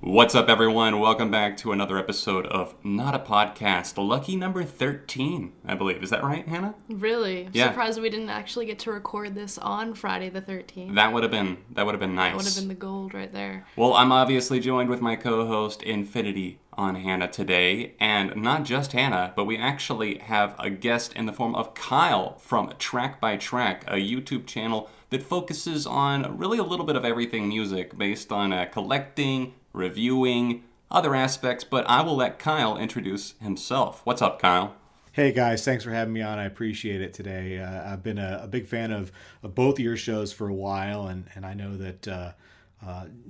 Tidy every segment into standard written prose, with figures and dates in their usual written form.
What's up, everyone? Welcome back to another episode of Not a Podcast. Lucky number 13, I believe. Is that right, Hannah? Really? Yeah. Surprised we didn't actually get to record this on Friday the 13th. That would have been nice. That would have been the gold right there. Well, I'm obviously joined with my co-host Infinity on Hannah today, and not just Hannah, but we actually have a guest in the form of Kyle from Track by Track, a YouTube channel that focuses on really a little bit of everything music based on collecting, reviewing, other aspects, but I will let Kyle introduce himself. What's up, Kyle? Hey guys, thanks for having me on. I appreciate it today. I've been a big fan of both of your shows for a while, and I know that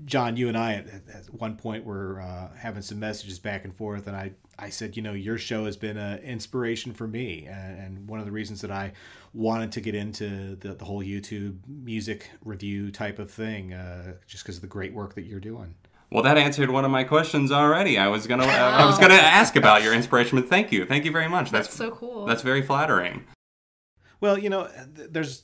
John, you and I at one point were having some messages back and forth, and I said, you know, your show has been an inspiration for me, and one of the reasons that I wanted to get into the whole YouTube music review type of thing, just because of the great work that you're doing. Well, that answered one of my questions already. I was gonna ask about your inspiration, but thank you very much. That's so cool. That's very flattering. Well, you know, there's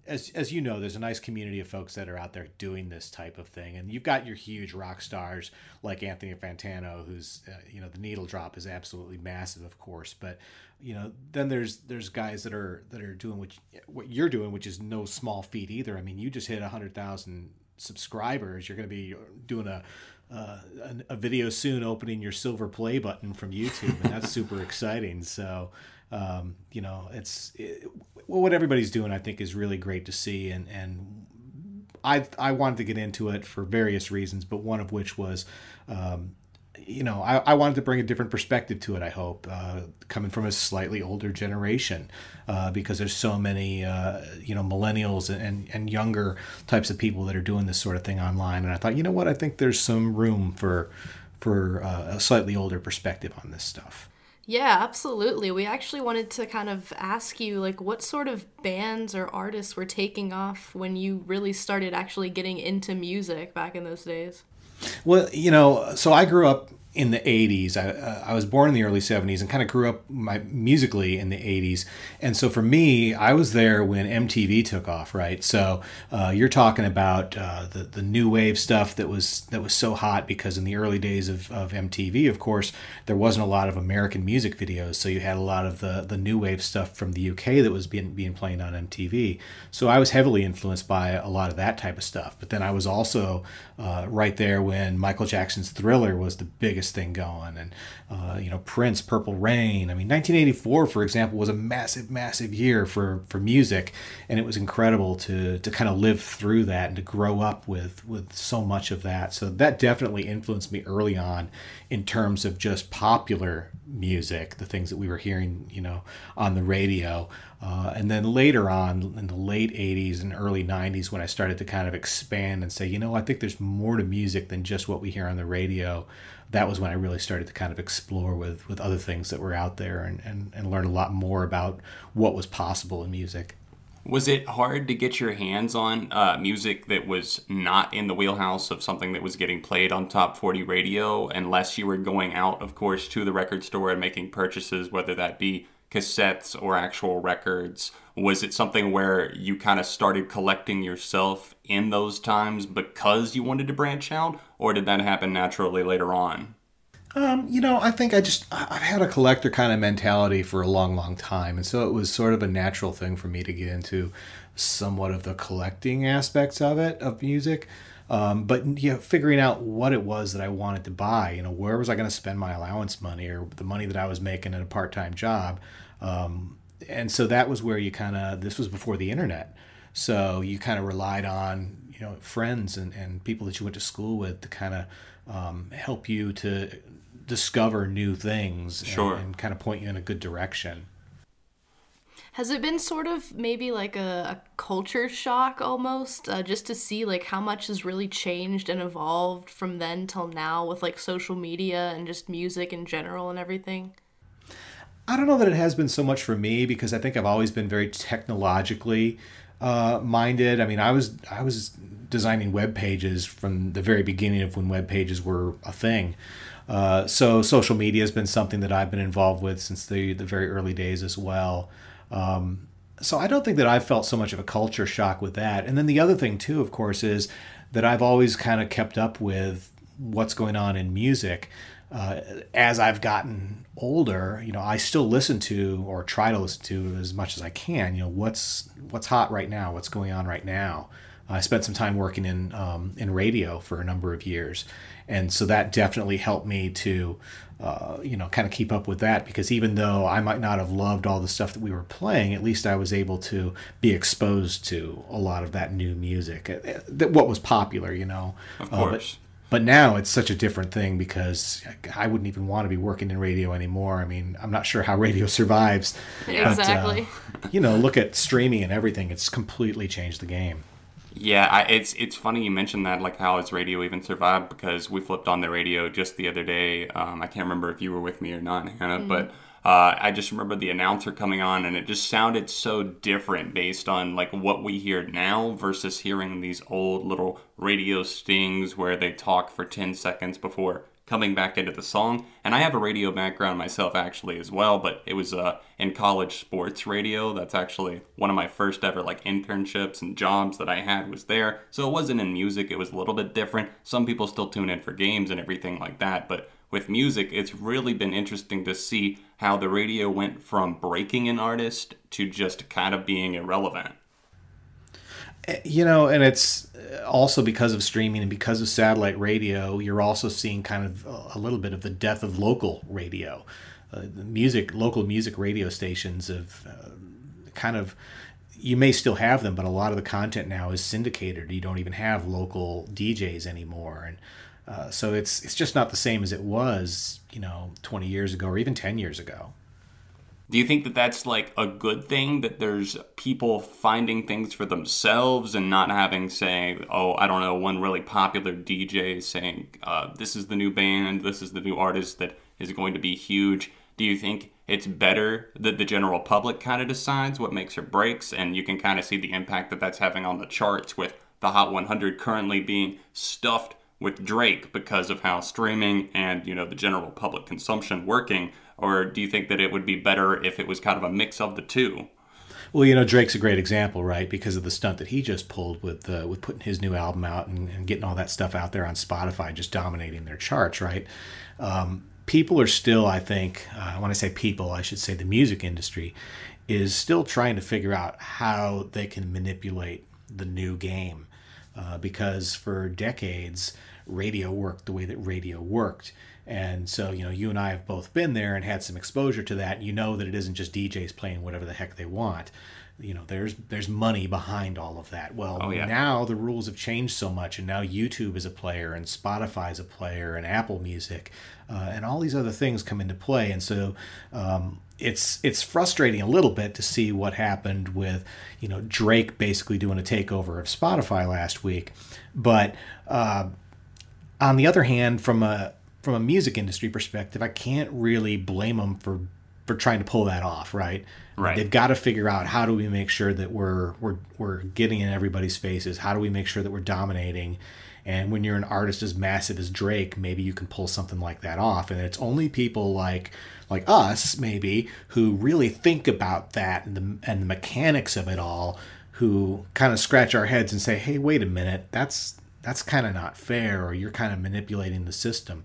as you know, there's a nice community of folks that are out there doing this type of thing, and you've got your huge rock stars like Anthony Fantano, who's you know, the needle drop is absolutely massive, of course, but you know, then there's guys that are doing what you're doing, which is no small feat either. I mean, you just hit 100,000 subscribers. You're going to be doing a video soon, opening your silver play button from YouTube, and that's super exciting. So, you know, what everybody's doing, I think, is really great to see, and I wanted to get into it for various reasons, but one of which was, you know, I wanted to bring a different perspective to it, I hope, coming from a slightly older generation, because there's so many, you know, millennials and younger types of people that are doing this sort of thing online. And I thought, you know what, I think there's some room for a slightly older perspective on this stuff. Yeah, absolutely. We actually wanted to kind of ask you, like, what sort of bands or artists were taking off when you really started actually getting into music back in those days? Well, you know, so I grew up in the 80s. I was born in the early 70s and kind of grew up musically in the 80s. And so for me, I was there when MTV took off, right? So you're talking about the new wave stuff that was so hot, because in the early days of MTV, of course, there wasn't a lot of American music videos. So you had a lot of the new wave stuff from the UK that was being played on MTV. So I was heavily influenced by a lot of that type of stuff. But then I was also right there when Michael Jackson's Thriller was the biggest thing going, and you know, Prince, Purple Rain. I mean, 1984, for example, was a massive year for music, and it was incredible to kind of live through that and to grow up with so much of that. So that definitely influenced me early on in terms of just popular music, the things that we were hearing, you know, on the radio. And then later on in the late 80s and early 90s, when I started to kind of expand and say, you know, I think there's more to music than just what we hear on the radio, that was when I really started to kind of explore with other things that were out there and learn a lot more about what was possible in music. Was it hard to get your hands on music that was not in the wheelhouse of something that was getting played on Top 40 radio, unless you were going out, of course, to the record store and making purchases, whether that be cassettes or actual records? Was it something where you kind of started collecting yourself in those times because you wanted to branch out, or did that happen naturally later on? You know, I think I've had a collector kind of mentality for a long time. And so it was sort of a natural thing for me to get into somewhat of the collecting aspects of it, of music. But you know, figuring out what it was that I wanted to buy, you know, where was I going to spend my allowance money or the money that I was making at a part-time job. And so that was where you this was before the internet. So you kind of relied on, you know, friends and people that you went to school with to kind of help you to discover new things. Sure. And kind of point you in a good direction. Has it been sort of maybe like a culture shock almost, just to see like how much has really changed and evolved from then till now with like social media and just music in general and everything? I don't know that it has been so much for me, because I think I've always been very technologically minded. I mean, I was designing web pages from the very beginning of when web pages were a thing. So social media has been something that I've been involved with since the very early days as well. So I don't think that I've felt so much of a culture shock with that. And then the other thing too, of course, is that I've always kind of kept up with what's going on in music, as I've gotten older, I still listen to, or try to listen to as much as I can, what's hot right now, what's going on right now. I spent some time working in radio for a number of years, and so that definitely helped me to, kind of keep up with that, because even though I might not have loved all the stuff that we were playing, at least I was able to be exposed to a lot of that new music, what was popular, Of course. But now it's such a different thing, because I wouldn't even want to be working in radio anymore. I mean, I'm not sure how radio survives. Exactly. But, look at streaming and everything. It's completely changed the game. Yeah, it's funny you mentioned that, like how has radio even survived, because we flipped on the radio just the other day. I can't remember if you were with me or not, Hannah, but I just remember the announcer coming on, and it just sounded so different based on like what we hear now versus hearing these old little radio stings where they talk for 10 seconds before coming back into the song. And I have a radio background myself actually as well, but it was in college sports radio. That's actually one of my first ever like internships and jobs that I had was there. So it wasn't in music, it was a little bit different. Some people still tune in for games and everything like that, but with music, it's really been interesting to see how the radio went from breaking an artist to just kind of being irrelevant. And it's also because of streaming and because of satellite radio, you're also seeing kind of a little bit of the death of local radio. Local music radio stations have kind of, you may still have them, but a lot of the content now is syndicated. You don't even have local DJs anymore. And so it's just not the same as it was, 20 years ago or even 10 years ago. Do you think that that's like a good thing, that there's people finding things for themselves and not having, say, one really popular DJ saying, this is the new band, this is the new artist that is going to be huge? Do you think it's better that the general public kind of decides what makes or breaks, and you can kind of see the impact that that's having on the charts, with the Hot 100 currently being stuffed with Drake because of how streaming and, the general public consumption working? Or do you think that it would be better if it was kind of a mix of the two? Well, Drake's a great example, right? Because of the stunt that he just pulled with putting his new album out and getting all that stuff out there on Spotify, just dominating their charts, right? People are still, I think, when I say people, I should say the music industry is still trying to figure out how they can manipulate the new game. Because for decades, radio worked the way that radio worked. And so, you and I have both been there and had some exposure to that. You know that it isn't just DJs playing whatever the heck they want. There's money behind all of that. Well, Now the rules have changed so much, and now YouTube is a player, and Spotify is a player, and Apple Music, and all these other things come into play. And so it's frustrating a little bit to see what happened with, Drake basically doing a takeover of Spotify last week. But on the other hand, from a music industry perspective, I can't really blame them for trying to pull that off, right? Right. They've got to figure out, how do we make sure that we're getting in everybody's faces? How do we make sure that we're dominating? And when you're an artist as massive as Drake, maybe you can pull something like that off. And it's only people like us, maybe, who really think about that and the mechanics of it all, who kind of scratch our heads and say, hey, wait a minute, that's kind of not fair, or you're kind of manipulating the system.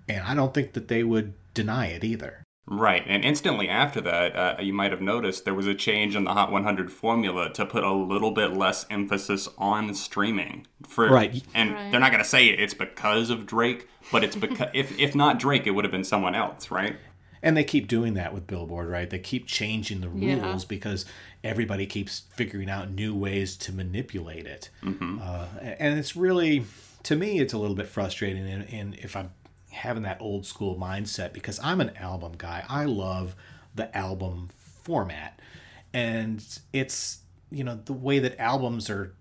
And I don't think that they would deny it either. Right, and instantly after that, you might have noticed there was a change in the Hot 100 formula to put a little bit less emphasis on streaming. Right. And They're not going to say it's because of Drake, but it's because if not Drake, it would have been someone else, right? And they keep doing that with Billboard, right? They keep changing the rules because everybody keeps figuring out new ways to manipulate it. Mm-hmm. And it's really, to me, it's a little bit frustrating. And if I'm having that old school mindset, because I'm an album guy, I love the album format. And it's, the way that albums are,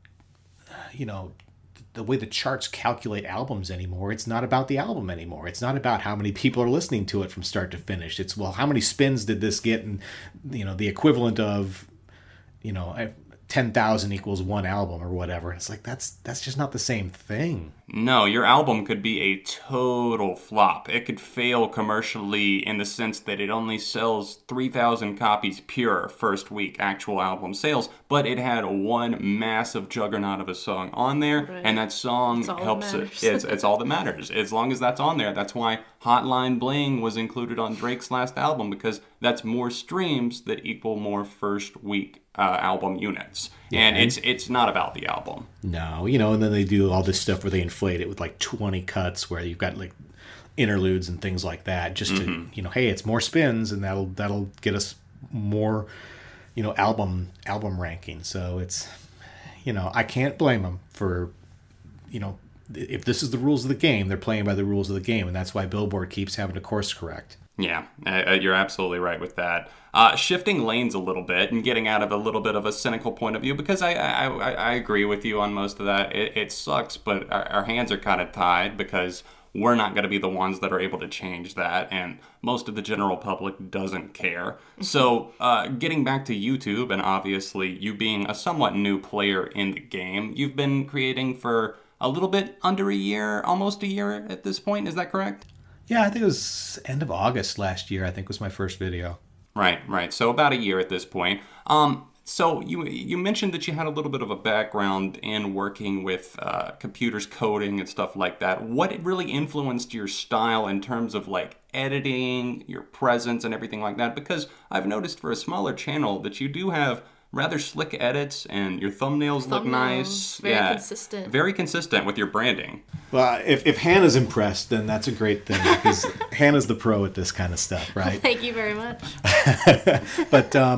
the way the charts calculate albums anymore, it's not about the album anymore. It's not about how many people are listening to it from start to finish. It's, well, how many spins did this get? And, the equivalent of, 10,000 equals one album or whatever. And it's like, that's just not the same thing. No, your album could be a total flop. It could fail commercially in the sense that it only sells 3,000 copies pure first week actual album sales, but it had one massive juggernaut of a song on there, Right. and that song helps it. It's all that matters. As long as that's on there. That's why Hotline Bling was included on Drake's last album, because that's more streams that equal more first week album units. And it's not about the album. No, and then they do all this stuff where they inflate it with like 20 cuts where you've got like interludes and things like that, just to, hey, it's more spins, and that'll get us more, album ranking. So it's, I can't blame them for, if this is the rules of the game, they're playing by the rules of the game, and that's why Billboard keeps having to course correct. Yeah, you're absolutely right with that. Shifting lanes a little bit and getting out of a little bit of a cynical point of view, because I agree with you on most of that. It sucks, but our hands are kind of tied because we're not going to be the ones that are able to change that, and most of the general public doesn't care. So getting back to YouTube, and obviously you being a somewhat new player in the game, you've been creating for a little bit under a year, almost a year at this point. Is that correct? Yeah, I think it was end of August last year, I think was my first video. Right. So about a year at this point. So you mentioned that you had a little bit of a background in working with computers, coding, and stuff like that. What really influenced your style in terms of like editing, your presence, and everything like that? Because I've noticed for a smaller channel that you do have rather slick edits, and your thumbnails look nice. Very consistent. Very consistent with your branding. Well, if Hannah's impressed, then that's a great thing, because Hannah's the pro at this kind of stuff, right? Thank you very much. But, I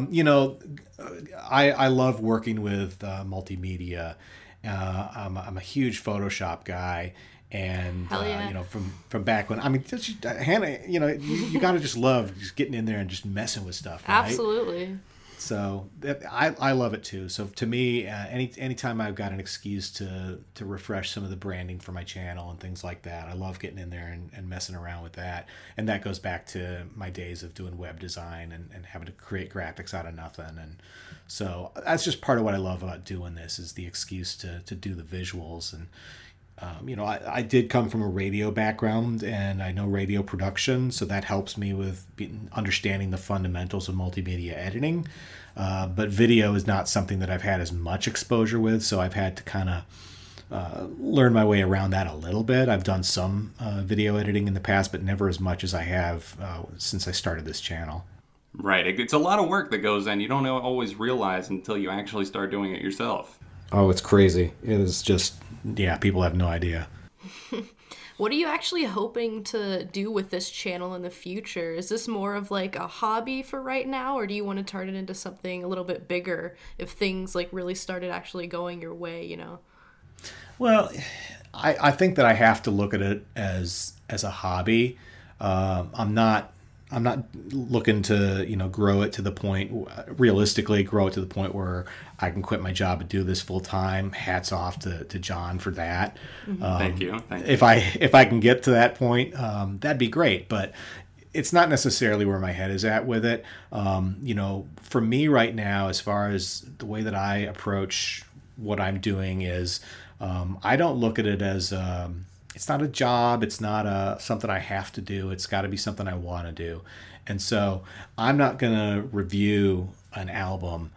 love working with multimedia. I'm a huge Photoshop guy. And, yeah. from back when, Hannah, you got to just love just getting in there and just messing with stuff, right? Absolutely. So I love it too. So to me, anytime I've got an excuse to refresh some of the branding for my channel and things like that, I love getting in there and messing around with that. And that goes back to my days of doing web design and having to create graphics out of nothing. And so that's just part of what I love about doing this, is the excuse to do the visuals. And I did come from a radio background, and I know radio production, so that helps me with understanding the fundamentals of multimedia editing. But video is not something that I've had as much exposure with, so I've had to kind of learn my way around that a little bit. I've done some video editing in the past, but never as much as I have since I started this channel. Right. It's a lot of work that goes in. You don't always realize until you actually start doing it yourself. Oh, it's crazy. It is just, people have no idea. What are you actually hoping to do with this channel in the future? Is this more of like a hobby for right now, or do you want to turn it into something a little bit bigger if things like really started actually going your way, Well, I think that I have to look at it as a hobby. I'm not looking to, grow it to the point, realistically grow it to the point where I can quit my job and do this full time. Hats off to John for that. Thank you. If I can get to that point, that'd be great. But it's not necessarily where my head is at with it. For me right now, as far as the way that I approach what I'm doing is, I don't look at it as, it's not a job. It's not something I have to do. It's got to be something I want to do. And so I'm not going to review an album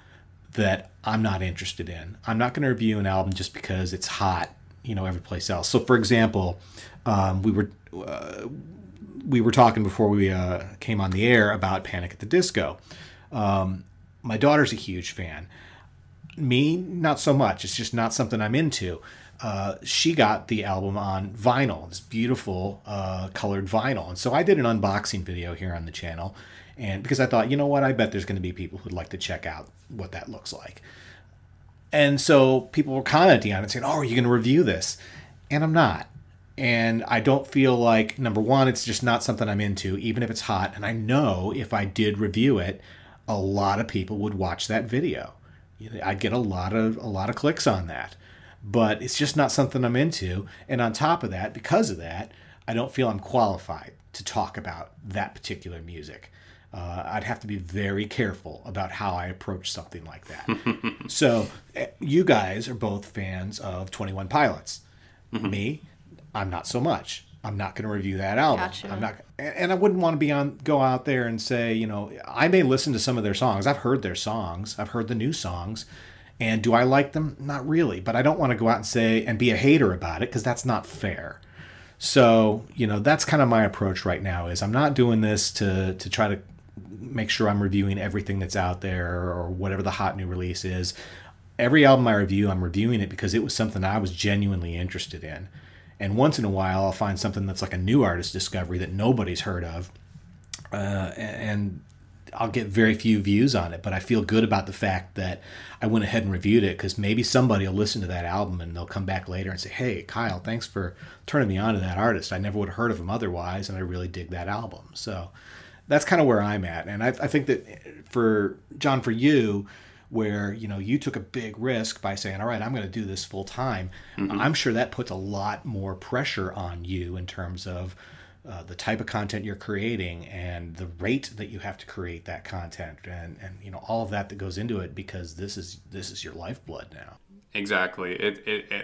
that I'm not interested in. I'm not going to review an album just because it's hot, every place else. So for example, we were talking before we came on the air about Panic at the Disco. My daughter's a huge fan. Me, not so much. It's just not something I'm into. She got the album on vinyl, this beautiful colored vinyl. And so I did an unboxing video here on the channel, and because I thought, I bet there's going to be people who'd like to check out what that looks like. And so people were commenting on it saying, are you going to review this? And I'm not. And I don't feel like, number one, it's just not something I'm into, even if it's hot. And I know if I did review it, a lot of people would watch that video. I'd get a lot of clicks on that. But it's just not something I'm into. And on top of that, because of that, I don't feel I'm qualified to talk about that particular music. I'd have to be very careful about how I approach something like that. So you guys are both fans of 21 Pilots. Me, I'm not so much. I'm not going to review that album. Gotcha. I'm not, and I wouldn't want to go out there and say, you know, I may listen to some of their songs. I've heard their songs. I've heard the new songs. And do I like them? Not really. But I don't want to go out and say and be a hater about it, because that's not fair. So, you know, that's kind of my approach right now. Is I'm not doing this to try to make sure I'm reviewing everything that's out there or whatever the hot new release is. Every album I review, I'm reviewing it because it was something I was genuinely interested in. And once in a while, I'll find something that's like a new artist discovery that nobody's heard of. And I'll get very few views on it, but I feel good about the fact that I went ahead and reviewed it, because maybe somebody will listen to that album and they'll come back later and say, hey, Kyle, thanks for turning me on to that artist. I never would have heard of him otherwise, and I really dig that album. So that's kind of where I'm at. And I think that for John, for you, where, you know, you took a big risk by saying, all right, I'm going to do this full time. I'm sure that puts a lot more pressure on you in terms of the type of content you're creating and the rate that you have to create that content, and you know, all of that goes into it, because this is your lifeblood now. Exactly.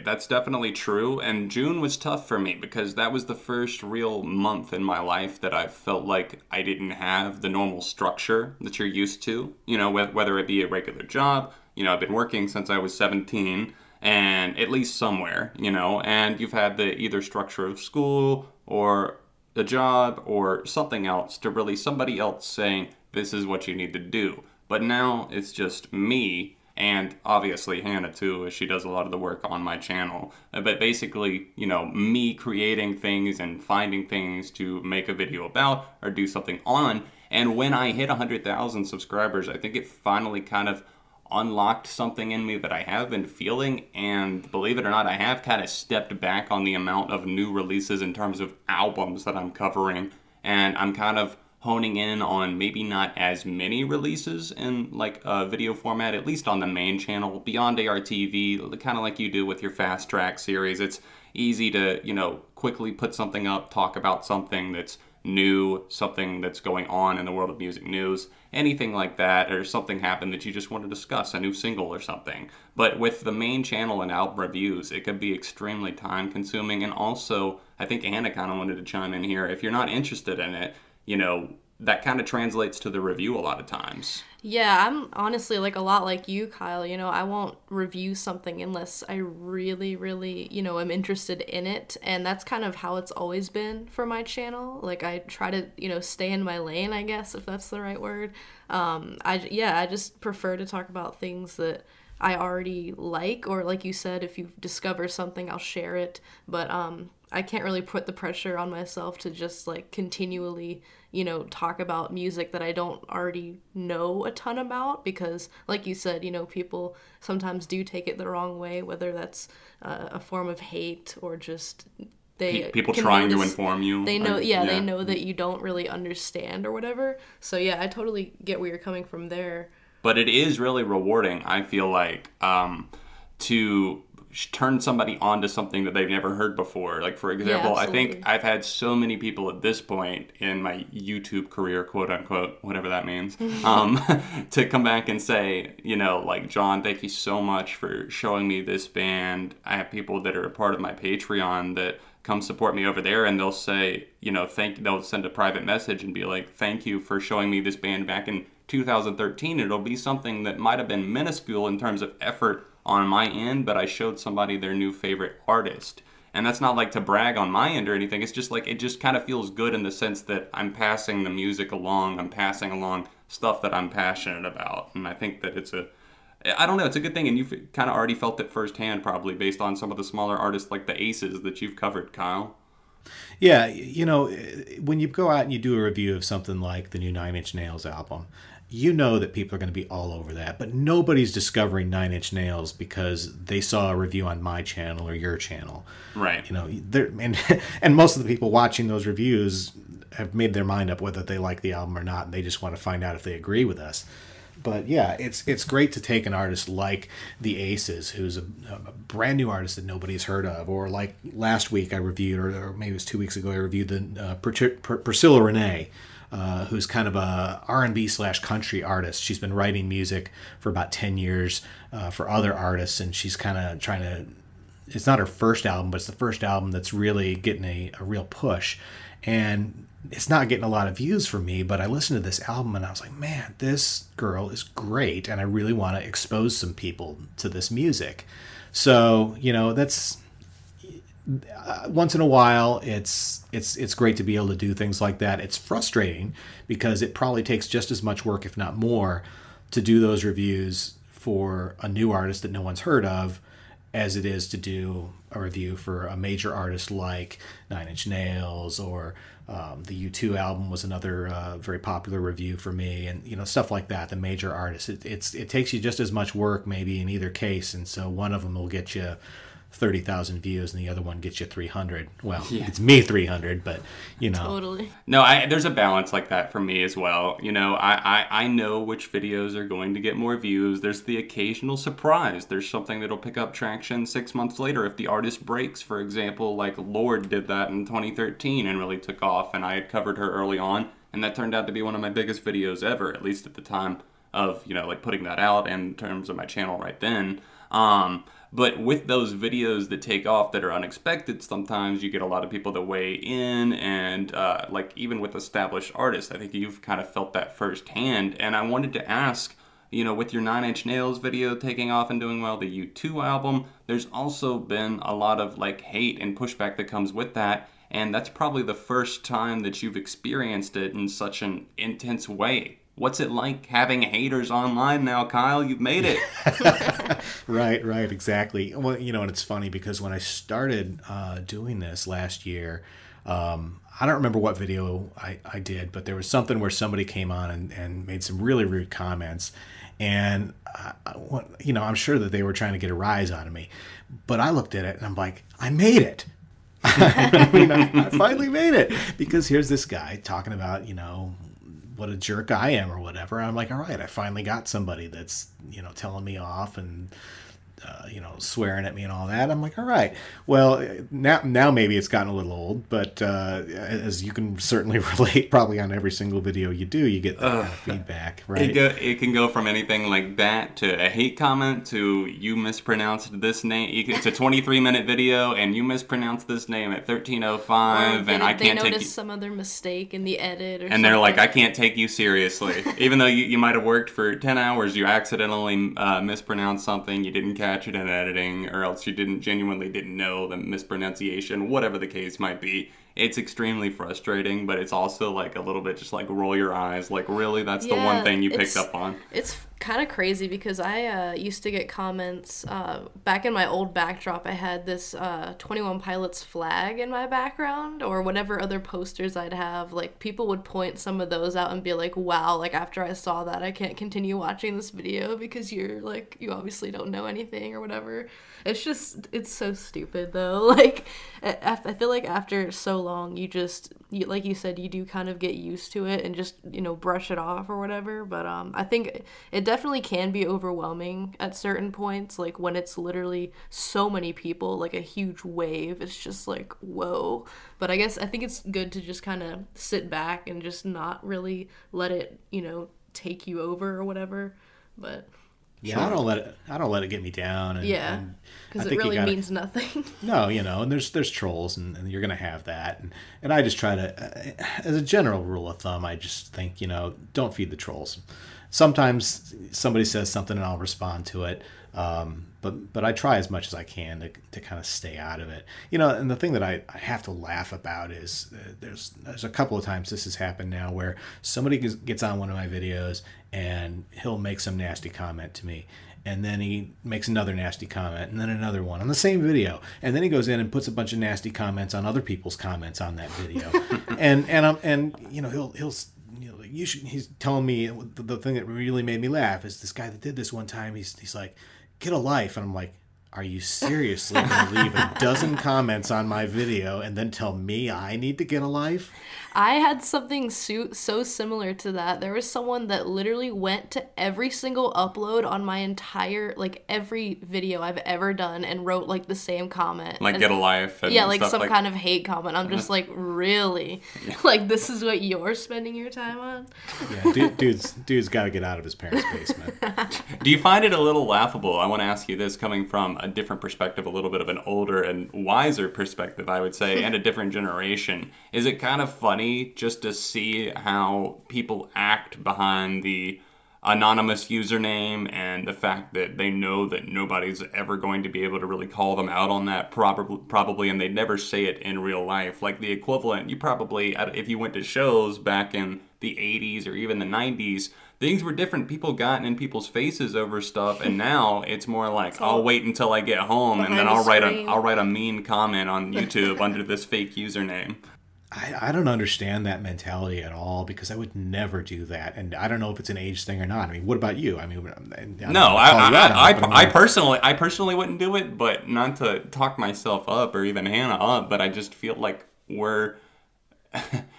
That's definitely true. And June was tough for me because that was the first real month in my life that I felt like I didn't have the normal structure that you're used to, you know, whether it be a regular job. You know, I've been working since I was 17, and at least somewhere, you know, and you've had the either structure of school or a job or something else to really somebody else saying, this is what you need to do. But now it's just me, and obviously Hannah too, as she does a lot of the work on my channel. But basically, you know, me creating things and finding things to make a video about or do something on. And when I hit 100,000 subscribers, I think it finally kind of unlocked something in me that I have been feeling, and believe it or not, I have kind of stepped back on the amount of new releases in terms of albums that I'm covering, and I'm kind of honing in on maybe not as many releases in like a video format, at least on the main channel, beyond ARTV, kind of like you do with your Fast Track series. It's easy to, you know, quickly put something up, talk about something that's new, something that's going on in the world of music news, anything like that, or something happened that you just want to discuss, a new single or something. But with the main channel and album reviews, it could be extremely time consuming. And also, I think Anna kind of wanted to chime in here, if you're not interested in it, you know, that kind of translates to the review a lot of times. Yeah, I'm honestly like a lot like you, Kyle. You know, I won't review something unless I really, really, you know, am interested in it. And that's kind of how it's always been for my channel. Like, I try to, you know, stay in my lane, I guess, if that's the right word. I just prefer to talk about things that I already like, or like you said, if you discover something, I'll share it. But I can't really put the pressure on myself to just like continually, you know, talk about music that I don't already know a ton about, because like you said, you know, people sometimes do take it the wrong way, whether that's a form of hate or just people trying to inform you. They know, they know that you don't really understand or whatever. So yeah, I totally get where you're coming from there. But it is really rewarding, I feel like, to turn somebody onto something that they've never heard before. Like, for example, I think I've had so many people at this point in my YouTube career, quote unquote, whatever that means, to come back and say, you know, like, John, thank you so much for showing me this band. I have people that are a part of my Patreon that come support me over there, and they'll say, you know, they'll send a private message and be like, thank you for showing me this band back in 2013. It'll be something that might have been minuscule in terms of effort on my end, but I showed somebody their new favorite artist. And that's not like to brag on my end or anything. It's just like, it just kind of feels good in the sense that I'm passing the music along. I'm passing along stuff that I'm passionate about. And I think that it's a good thing. And you've kind of already felt it firsthand, probably based on some of the smaller artists like the Aces that you've covered, Kyle. Yeah, you know, when you go out and you do a review of something like the new Nine Inch Nails album, you know that people are going to be all over that, but nobody's discovering Nine Inch Nails because they saw a review on my channel or your channel. Right. You know, and most of the people watching those reviews have made their mind up whether they like the album or not, and they just want to find out if they agree with us. But yeah, it's great to take an artist like the Aces, who's a brand new artist that nobody's heard of, or like last week I reviewed, or maybe it was 2 weeks ago, I reviewed the Priscilla Renee. who's kind of a R&B / country artist. She's been writing music for about 10 years for other artists, and she's kind of trying to, it's not her first album, but it's the first album that's really getting a real push. And it's not getting a lot of views for me, but I listened to this album and I was like, man, this girl is great, and I really want to expose some people to this music. So, that's once in a while, it's great to be able to do things like that. It's frustrating because it probably takes just as much work, if not more, to do those reviews for a new artist that no one's heard of as it is to do a review for a major artist like Nine Inch Nails, or the U2 album was another very popular review for me, and stuff like that. The major artists, it takes you just as much work maybe in either case, and so one of them will get you 30,000 views and the other one gets you 300. Well, it's me 300, but Totally. No, there's a balance like that for me as well. I know which videos are going to get more views. There's the occasional surprise. There's something that'll pick up traction 6 months later if the artist breaks, for example, like Lorde did that in 2013 and really took off, and I had covered her early on, and that turned out to be one of my biggest videos ever, at least at the time of, like putting that out in terms of my channel right then. But with those videos that take off that are unexpected, sometimes you get a lot of people that weigh in, and like even with established artists, I think you've kind of felt that firsthand. And I wanted to ask, with your Nine Inch Nails video taking off and doing well, the U2 album, there's also been a lot of like hate and pushback that comes with that. And that's probably the first time that you've experienced it in such an intense way. What's it like having haters online now, Kyle? You've made it. Right, exactly. Well, and it's funny because when I started doing this last year, I don't remember what video I did, but there was something where somebody came on and made some really rude comments. And, I'm sure that they were trying to get a rise out of me. But I looked at it and I'm like, I made it. I finally made it. Because here's this guy talking about, what a jerk I am or whatever. I'm like, all right, I finally got somebody that's, telling me off and, swearing at me and all that. I'm like, all right, well, now maybe it's gotten a little old, but as you can certainly relate, probably on every single video you do, you get that kind of feedback, right? It can go from anything like that to a hate comment to you mispronounced this name. It's a 23-minute video and you mispronounced this name at 13:05, and I can't take you. They noticed some other mistake in the edit or and something. They're like, I can't take you seriously. Even though you might have worked for 10 hours, you accidentally mispronounced something, you didn't catch it in editing, or else you genuinely didn't know the mispronunciation, whatever the case might be. It's extremely frustrating, but it's also like a little bit just like roll your eyes, like really that's the one thing you picked up on. It's kind of crazy because I used to get comments back in my old backdrop. I had this 21 Pilots flag in my background, or whatever other posters I'd have. Like people would point some of those out and be like, wow, like after I saw that I can't continue watching this video because you obviously don't know anything or whatever. It's so stupid though. Like I feel like after so long you like you said, you do kind of get used to it and just brush it off or whatever. But I think it definitely can be overwhelming at certain points, like when it's literally so many people, like a huge wave. It's just like, whoa. But I think it's good to just kind of sit back and just not really let it take you over or whatever. But yeah, sure. I don't let it get me down. And, because it really means nothing. No, and there's trolls, and you're gonna have that, and I just try to, as a general rule of thumb, I just think don't feed the trolls. Sometimes somebody says something and I'll respond to it, but I try as much as I can to kind of stay out of it. And the thing that I have to laugh about is there's a couple of times this has happened now where somebody gets on one of my videos and he'll make some nasty comment to me, and then he makes another nasty comment, and then another one on the same video, and then he goes in and puts a bunch of nasty comments on other people's comments on that video, and he's telling me the thing that really made me laugh is this guy that did this one time. He's like, get a life, and I'm like, are you seriously going to leave a dozen comments on my video and then tell me I need to get a life? I had something so similar to that. There was someone that literally went to every single upload on my entire, like, every video I've ever done and wrote, like, the same comment. Like, get a life. And yeah, like stuff some like... kind of hate comment. I'm just like, really? Like, this is what you're spending your time on? Yeah, dude's got to get out of his parents' basement. Do you find it a little laughable? I want to ask you this, coming from a different perspective, a little bit of an older and wiser perspective, I would say, and a different generation. Is it kind of funny just to see how people act behind the anonymous username and the fact that they know that nobody's ever going to be able to really call them out on that probably, and they never say it in real life? Like the equivalent, you probably, if you went to shows back in the 80s or even the 90s, things were different. People got in people's faces over stuff, and now it's more like, I'll wait until I get home and then I'll write a mean comment on YouTube under this fake username. I don't understand that mentality at all, because I would never do that, and I don't know if it's an age thing or not. I mean, what about you? I mean, I personally wouldn't do it, but not to talk myself up or even Hannah up, but I just feel like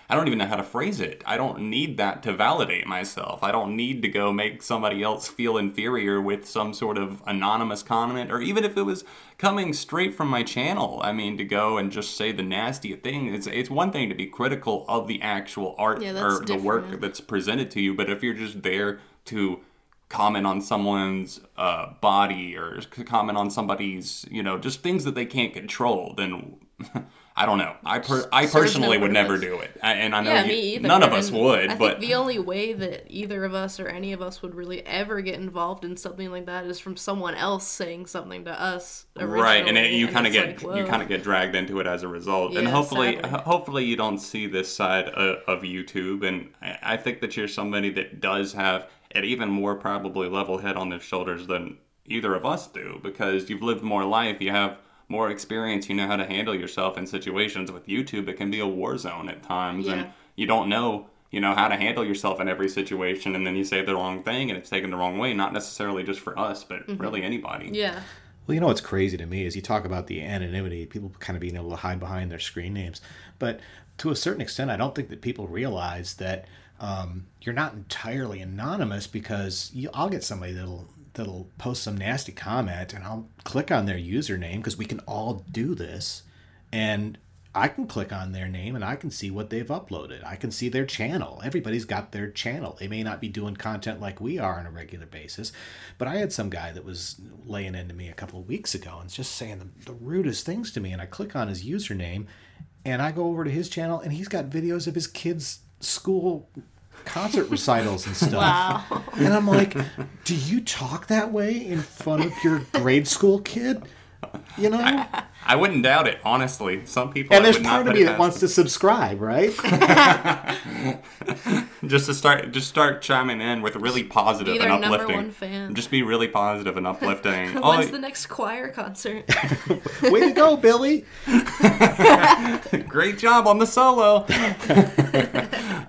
I don't even know how to phrase it. I don't need that to validate myself. I don't need to go make somebody else feel inferior with some sort of anonymous comment, or even if it was coming straight from my channel. I mean, to go and just say the nasty thing. It's one thing to be critical of the actual art or the work that's presented to you, but if you're just there to comment on someone's body or comment on somebody's, just things that they can't control, then I don't know. I personally would never do it. And I know me either. None of us would. I think the only way that either of us or any of us would really ever get involved in something like that is from someone else saying something to us originally. Right, and you kind of get dragged into it as a result. Yeah, and hopefully sadly. You don't see this side of YouTube. And I think that you're somebody that does have an even more probably level head on their shoulders than either of us do, because you've lived more life. You have more experience, you know how to handle yourself in situations. With YouTube, it can be a war zone at times, and you don't know, how to handle yourself in every situation, and then you say the wrong thing, and it's taken the wrong way, not necessarily just for us, but really anybody. Yeah. Well, what's crazy to me is you talk about the anonymity, people kind of being able to hide behind their screen names, but to a certain extent, I don't think that people realize that you're not entirely anonymous, because I'll get somebody that'll post some nasty comment, and I'll click on their username, because we can all do this, and I can click on their name and I can see what they've uploaded. I can see their channel. Everybody's got their channel. They may not be doing content like we are on a regular basis, but I had some guy that was laying into me a couple of weeks ago and just saying the rudest things to me, and I click on his username and I go over to his channel, and he's got videos of his kids' school concert recitals and stuff. Wow. And I'm like, do you talk that way in front of your grade school kid? I wouldn't doubt it, honestly. Some people, and there's part of me that wants to subscribe, right? just start chiming in with really positive and uplifting. #1 fan. Just be really positive and uplifting. When's the next choir concert? Way to go, Billy! Great job on the solo.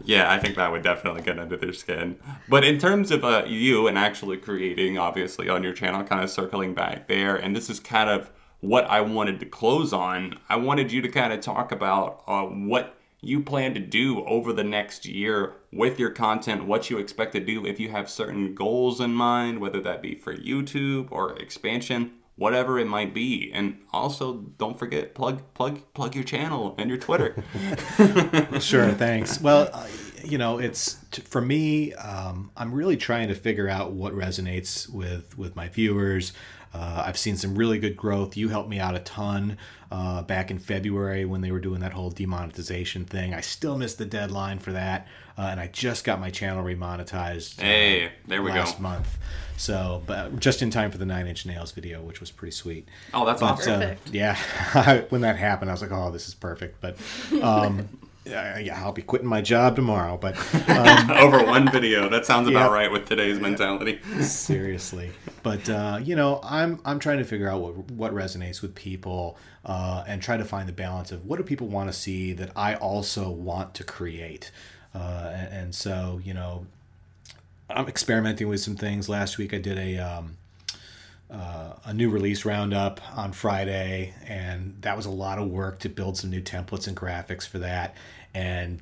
Yeah, I think that would definitely get under their skin. But in terms of you and actually creating, obviously, on your channel, kind of circling back there, and this is kind of what I wanted to close on. I wanted you to kind of talk about what you plan to do over the next year with your content, what you expect to do, if you have certain goals in mind, whether that be for YouTube or expansion, whatever it might be. And also, don't forget, plug your channel and your Twitter. Sure, thanks. Well, it's for me, I'm really trying to figure out what resonates with my viewers. I've seen some really good growth. You helped me out a ton back in February when they were doing that whole demonetization thing. I still missed the deadline for that, and I just got my channel remonetized last month. So, but just in time for the 9 Inch Nails video, which was pretty sweet. Oh, that's awesome. Perfect. Yeah, when that happened, I was like, oh, this is perfect. But yeah, I'll be quitting my job tomorrow. But over one video, that sounds about right with today's mentality. Seriously, but I'm trying to figure out what resonates with people, and try to find the balance of what do people want to see that I also want to create, and so I'm experimenting with some things. Last week I did a new release roundup on Friday, and that was a lot of work to build some new templates and graphics for that. And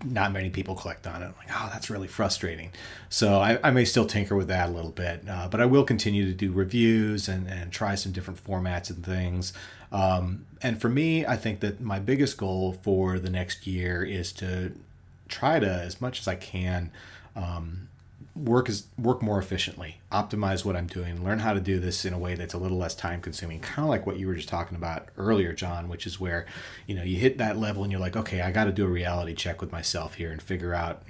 not many people clicked on it. I'm like, oh, that's really frustrating. So I may still tinker with that a little bit, but I will continue to do reviews and try some different formats and things. And for me, I think that my biggest goal for the next year is to try to, as much as I can, work more efficiently, optimize what I'm doing, learn how to do this in a way that's a little less time consuming, kind of like what you were just talking about earlier, John, which is where, you hit that level and you're like, okay, I got to do a reality check with myself here and figure out,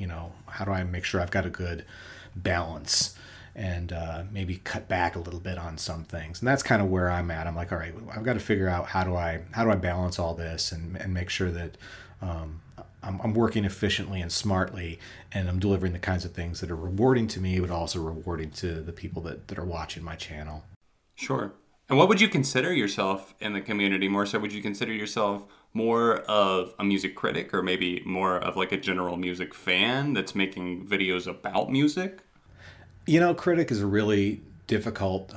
how do I make sure I've got a good balance and maybe cut back a little bit on some things. And that's kind of where I'm at. I'm like, all right, I've got to figure out how do I balance all this and make sure that I'm working efficiently and smartly, and I'm delivering the kinds of things that are rewarding to me, but also rewarding to the people that are watching my channel. Sure. And what would you consider yourself in the community more so? Would you consider yourself more of a music critic or maybe more of like a general music fan that's making videos about music? Critic is a really difficult,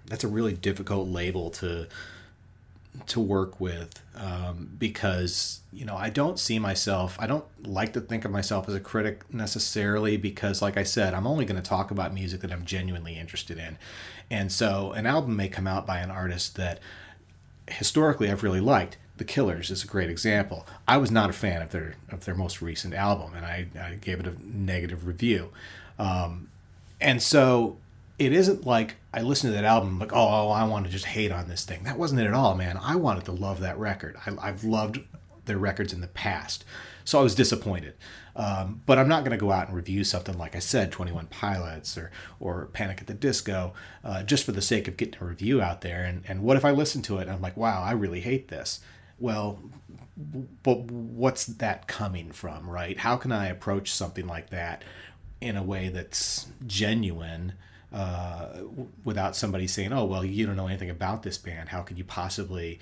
that's a really difficult label to work with because, I don't like to think of myself as a critic necessarily because, like I said, I'm only going to talk about music that I'm genuinely interested in. And so an album may come out by an artist that historically I've really liked. The Killers is a great example. I was not a fan of their most recent album, and I gave it a negative review. And so it isn't like I listened to that album like, oh, I want to just hate on this thing. That wasn't it at all, man. I wanted to love that record. I've loved their records in the past. So I was disappointed. But I'm not going to go out and review something like I said, 21 Pilots or Panic at the Disco, just for the sake of getting a review out there. And what if I listen to it and I'm like, wow, I really hate this? Well, but what's that coming from, right? How can I approach something like that in a way that's genuine without somebody saying, oh, well, you don't know anything about this band. How could you possibly,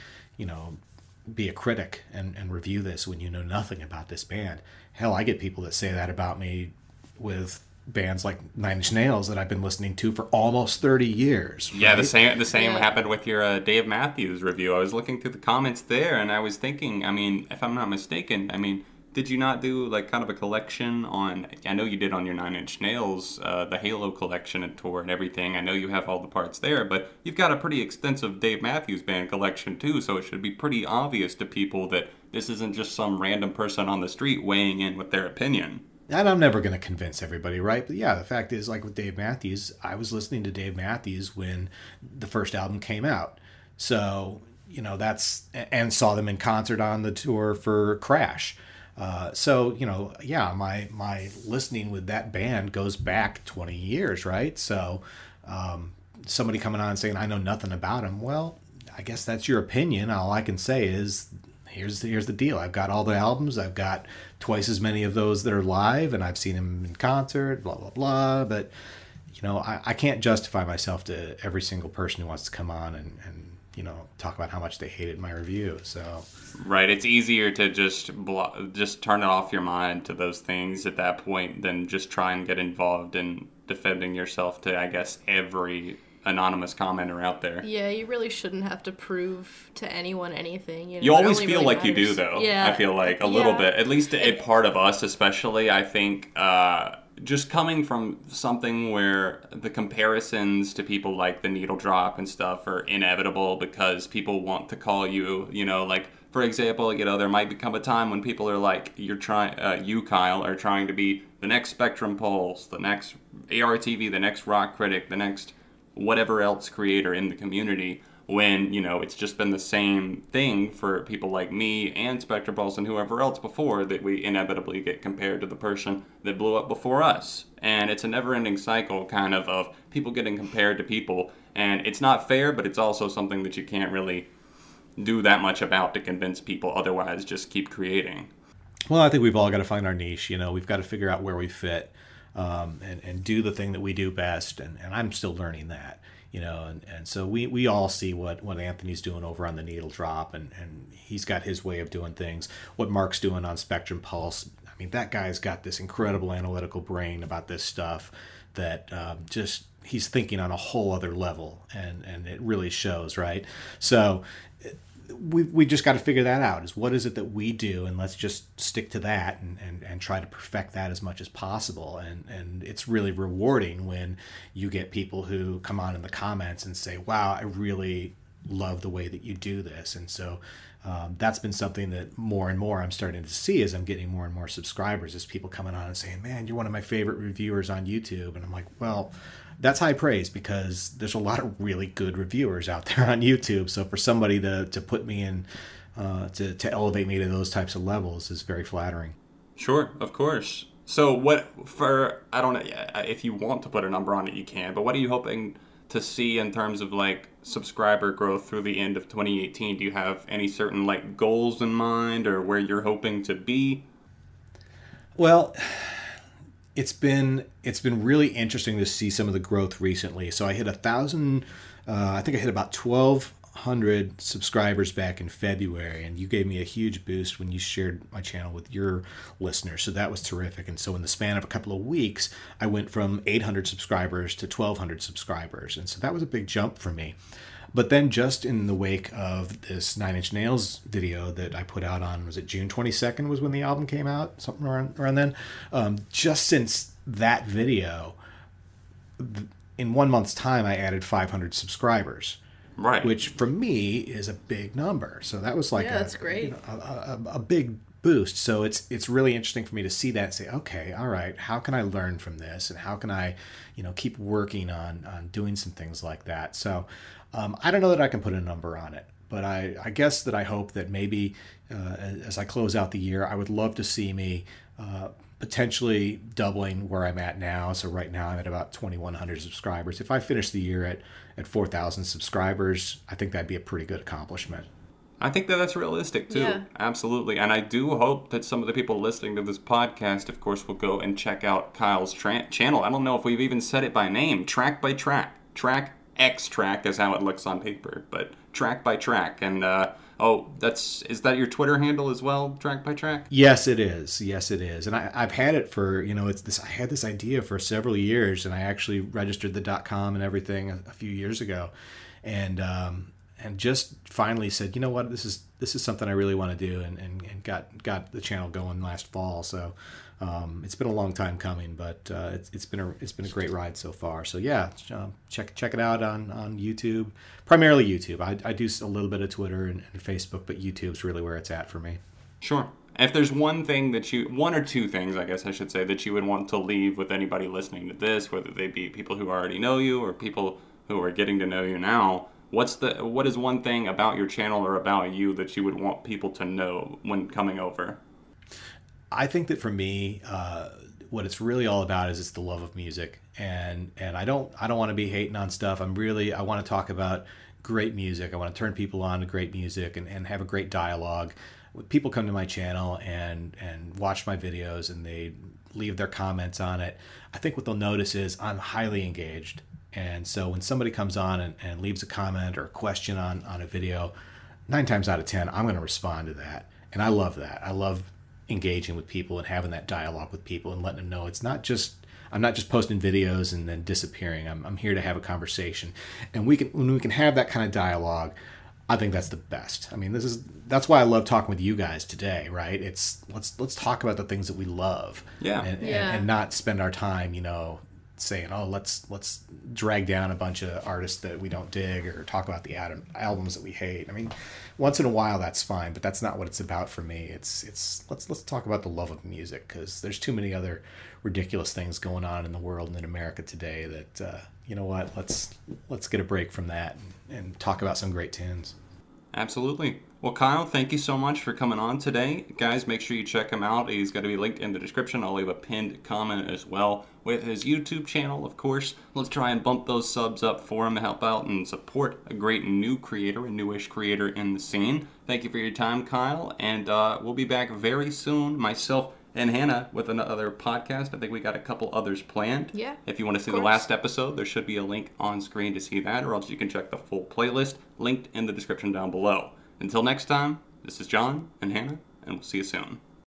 be a critic and review this when you know nothing about this band? Hell, I get people that say that about me with bands like Nine Inch Nails that I've been listening to for almost 30 years. Right? Yeah, the same happened with your Dave Matthews review. I was looking through the comments there, and I was thinking, if I'm not mistaken, did you not do like kind of a collection on, I know you did on your Nine Inch Nails, the Halo collection and tour and everything. I know you have all the parts there, but you've got a pretty extensive Dave Matthews Band collection too, so it should be pretty obvious to people that this isn't just some random person on the street weighing in with their opinion. And I'm never going to convince everybody, right? But yeah, the fact is, like with Dave Matthews, I was listening to Dave Matthews when the first album came out. So, and saw them in concert on the tour for Crash. My listening with that band goes back 20 years, right? So somebody coming on and saying, I know nothing about them. Well, I guess that's your opinion. All I can say is, here's the deal. I've got all the albums. I've got twice as many of those that are live, and I've seen them in concert, blah, blah, blah. But, I can't justify myself to every single person who wants to come on and talk about how much they hated my review. So right, it's easier to just turn it off your mind to those things at that point than just try and get involved in defending yourself to, I guess, every anonymous commenter out there. Yeah, you really shouldn't have to prove to anyone anything. You always feel really like matters. You do, though. Yeah. I feel like a little bit, at least a part of us, especially. I think just coming from something where the comparisons to people like the Needle Drop and stuff are inevitable because people want to call you, like, for example, there might become a time when people are like, you, Kyle, are trying to be the next Spectrum Pulse, the next ARTV, the next rock critic, the next whatever else creator in the community, when, it's just been the same thing for people like me and Spectrum Pulse and whoever else before, that we inevitably get compared to the person that blew up before us. And it's a never-ending cycle kind of people getting compared to people. And it's not fair, but it's also something that you can't really do that much about to convince people. Otherwise, just keep creating. Well, I think we've all got to find our niche. We've got to figure out where we fit and do the thing that we do best. And I'm still learning that. And so we all see what Anthony's doing over on the Needle Drop, and he's got his way of doing things. What Mark's doing on Spectrum Pulse, that guy's got this incredible analytical brain about this stuff that just he's thinking on a whole other level, and it really shows, right? So we just got to figure that out. Is what is it that we do, and let's just stick to that and try to perfect that as much as possible. And it's really rewarding when you get people who come on in the comments and say, wow, I really love the way that you do this. And so that's been something that more and more I'm starting to see as I'm getting more and more subscribers, is people coming on and saying, man, you're one of my favorite reviewers on YouTube. And I'm like, well, that's high praise, because there's a lot of really good reviewers out there on YouTube. So for somebody to put me in, to elevate me to those types of levels is very flattering. Sure, of course. So I don't know if you want to put a number on it, you can, but what are you hoping to see in terms of like subscriber growth through the end of 2018? Do you have any certain like goals in mind, or where you're hoping to be? Well, it's been really interesting to see some of the growth recently. So I hit 1,000. I think I hit about 1,200 subscribers back in February, and you gave me a huge boost when you shared my channel with your listeners. So that was terrific. And so in the span of a couple of weeks, I went from 800 subscribers to 1,200 subscribers, and so that was a big jump for me. But then just in the wake of this Nine Inch Nails video that I put out on, was it June 22nd was when the album came out? Something around then. Just since that video, in 1 month's time, I added 500 subscribers. Right. Which for me is a big number. So that was like that's great. A big boost. So it's really interesting for me to see that and say, okay, all right, how can I learn from this? And how can I, keep working on doing some things like that? So I don't know that I can put a number on it, but I guess that I hope that maybe as I close out the year, I would love to see me potentially doubling where I'm at now. So right now I'm at about 2,100 subscribers. If I finish the year at 4,000 subscribers, I think that'd be a pretty good accomplishment. I think that's realistic too. Yeah. Absolutely. And I do hope that some of the people listening to this podcast, of course, will go and check out Kyle's channel. I don't know if we've even said it by name. Track by Track. Track X Track is how it looks on paper, but Track by Track. And is that your Twitter handle as well, Track by Track? Yes, it is. Yes, it is. And I've had it for, I had this idea for several years, and I actually registered the .com and everything a few years ago. And just finally said, you know what, this is something I really want to do, and got the channel going last fall. So it's been a long time coming, but it's been a great ride so far. So yeah, check it out on YouTube, primarily YouTube. I do a little bit of Twitter and Facebook, but YouTube's really where it's at for me. Sure. If there's one or two things, I guess I should say, that you would want to leave with anybody listening to this, whether they be people who already know you or people who are getting to know you now, what is one thing about your channel or about you that you would want people to know when coming over? I think that for me, what it's really all about is it's the love of music, and I don't want to be hating on stuff. I want to talk about great music. I want to turn people on to great music and have a great dialogue. When people come to my channel and watch my videos and they leave their comments on it, I think what they'll notice is I'm highly engaged. And so when somebody comes on and leaves a comment or a question on a video, 9 times out of 10, I'm going to respond to that. And I love that. I love engaging with people and having that dialogue with people and letting them know I'm not just posting videos and then disappearing. I'm here to have a conversation. And when we can have that kind of dialogue, I think that's the best. I mean, that's why I love talking with you guys today, right? It's let's talk about the things that we love. Yeah. And not spend our time, saying, oh, let's drag down a bunch of artists that we don't dig or talk about the albums that we hate. I mean, once in a while that's fine, but that's not what it's about for me. It's let's talk about the love of music, because there's too many other ridiculous things going on in the world and in America today that you know what, let's get a break from that and talk about some great tunes. Absolutely. Well, Kyle, thank you so much for coming on today. Guys, make sure you check him out. He's going to be linked in the description. I'll leave a pinned comment as well with his YouTube channel, of course. Let's try and bump those subs up for him to help out and support a great new creator, a newish creator in the scene. Thank you for your time, Kyle, and we'll be back very soon, myself and Hannah, with another podcast. I think we got a couple others planned. Yeah. If you want to see the last episode, there should be a link on screen to see that, or else you can check the full playlist linked in the description down below. Until next time, this is John and Hannah, and we'll see you soon.